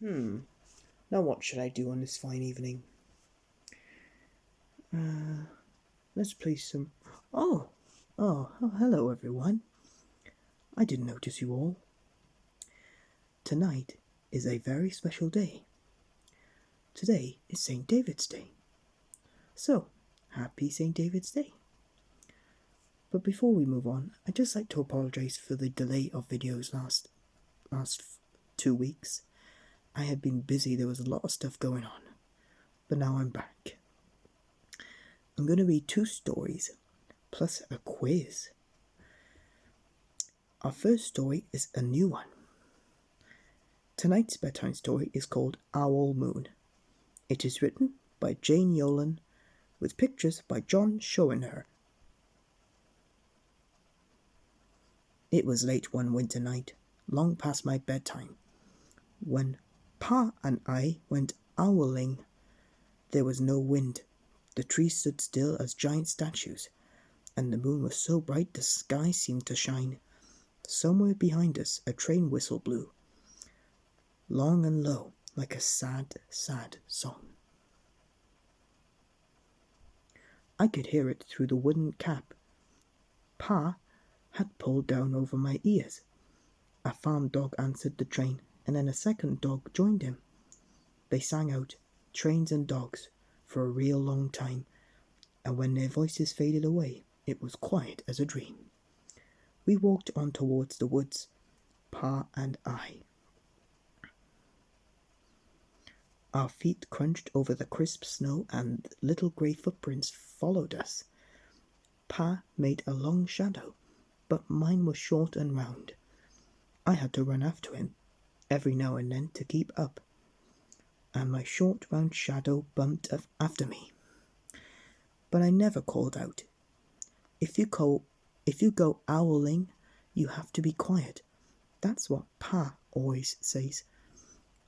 Now what should I do on this fine evening? Let's play some... Oh, hello everyone. I didn't notice you all. Tonight is a very special day. Today is St. David's Day. So, happy St. David's Day. But before we move on, I'd just like to apologise for the delay of videos last 2 weeks. I had been busy, there was a lot of stuff going on. But now I'm back. I'm going to read 2 stories, plus a quiz. Our first story is a new one. Tonight's bedtime story is called Owl Moon. It is written by Jane Yolen, with pictures by John Schoenherr. It was late one winter night, long past my bedtime, when Pa and I went owling. There was no wind. The trees stood still as giant statues, and the moon was so bright the sky seemed to shine. Somewhere behind us a train whistle blew, long and low, like a sad, sad song. I could hear it through the wooden cap Pa had pulled down over my ears. A farm dog answered the train, and then a second dog joined him. They sang out, trains and dogs, for a real long time, and when their voices faded away, it was quiet as a dream. We walked on towards the woods, Pa and I. Our feet crunched over the crisp snow, and little grey footprints followed us. Pa made a long shadow, but mine was short and round. I had to run after him, every now and then, to keep up, and my short round shadow bumped after me. But I never called out. If you go owling, you have to be quiet. That's what Pa always says.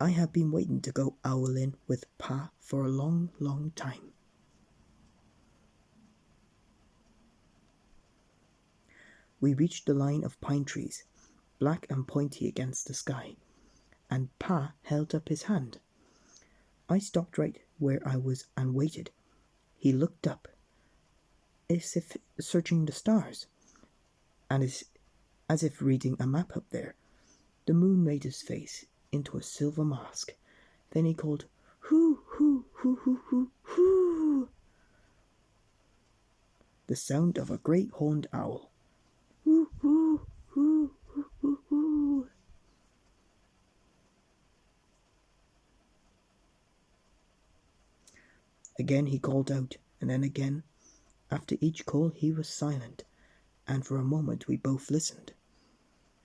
I have been waiting to go owling with Pa for a long, long time. We reached the line of pine trees, black and pointy against the sky, and Pa held up his hand. I stopped right where I was and waited. He looked up, as if searching the stars, and as if reading a map up there. The moon made his face into a silver mask. Then he called, "Hoo, hoo, hoo, hoo, hoo, hoo!" The sound of a great horned owl. Hoo, hoo, hoo, hoo, hoo, hoo. Again he called out, and then again. After each call he was silent, and for a moment we both listened.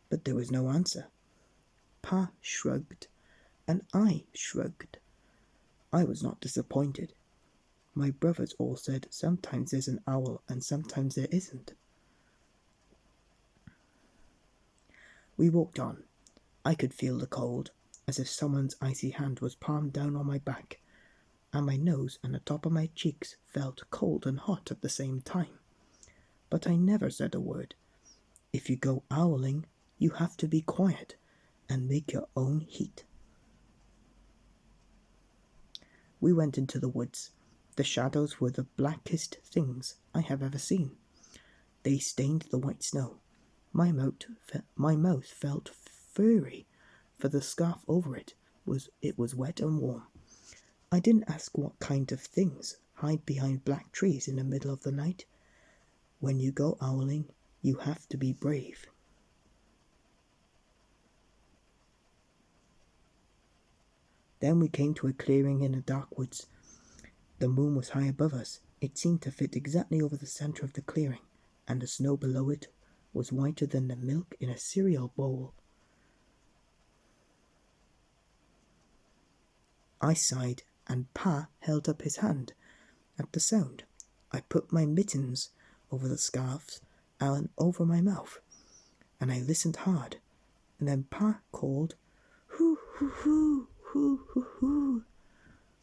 But there was no answer. Pa shrugged, and I shrugged. I was not disappointed. My brothers all said sometimes there's an owl and sometimes there isn't. We walked on. I could feel the cold, as if someone's icy hand was palmed down on my back, and my nose and the top of my cheeks felt cold and hot at the same time. But I never said a word. If you go owling, you have to be quiet and make your own heat. We went into the woods. The shadows were the blackest things I have ever seen. They stained the white snow. My mouth felt furry, for the scarf over it was wet and warm. I didn't ask what kind of things hide behind black trees in the middle of the night. When you go owling, you have to be brave. Then we came to a clearing in the dark woods. The moon was high above us. It seemed to fit exactly over the center of the clearing, and the snow below it was whiter than the milk in a cereal bowl. I sighed, and Pa held up his hand. At the sound, I put my mittens over the scarves and over my mouth, and I listened hard. And then Pa called, "Hoo, hoo, hoo, hoo, hoo, hoo,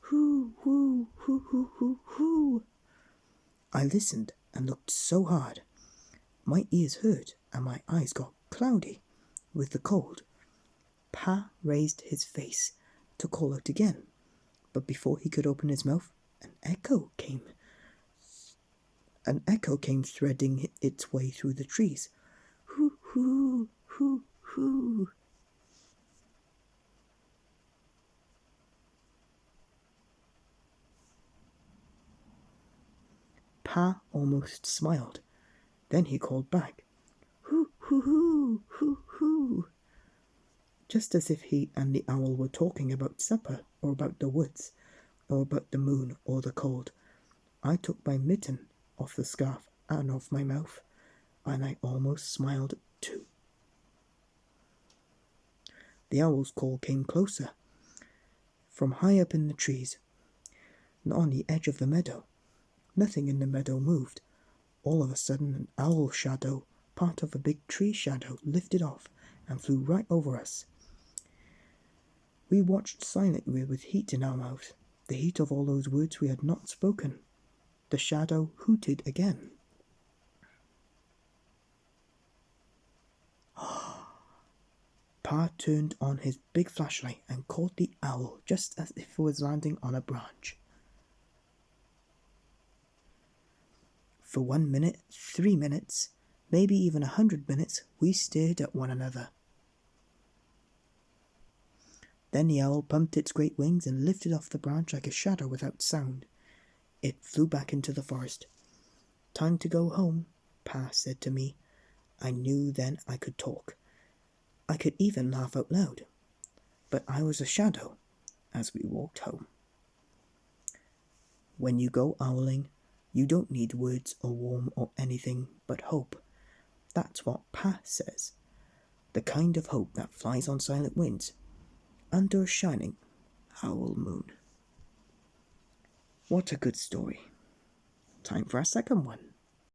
hoo, hoo, hoo, hoo, hoo, hoo." I listened and looked so hard. My ears hurt and my eyes got cloudy with the cold. Pa raised his face to call out again, but before he could open his mouth, an echo came. An echo came threading its way through the trees. Hoo, hoo, hoo, hoo. Pa almost smiled. Then he called back, hoo, hoo, hoo, hoo, hoo, just as if he and the owl were talking about supper, or about the woods, or about the moon or the cold. I took my mitten off the scarf and off my mouth, and I almost smiled too. The owl's call came closer, from high up in the trees, on the edge of the meadow. Nothing in the meadow moved. All of a sudden, an owl shadow, part of a big tree shadow, lifted off and flew right over us. We watched silently with heat in our mouths, the heat of all those words we had not spoken. The shadow hooted again. Pa turned on his big flashlight and caught the owl just as if it was landing on a branch. For 1 minute, 3 minutes, maybe even 100 minutes, we stared at one another. Then the owl pumped its great wings and lifted off the branch like a shadow without sound. It flew back into the forest. Time to go home, Pa said to me. I knew then I could talk. I could even laugh out loud. But I was a shadow as we walked home. When you go owling, you don't need words or warmth or anything but hope. That's what Pa says. The kind of hope that flies on silent wings, under a shining owl moon. What a good story. Time for our second one.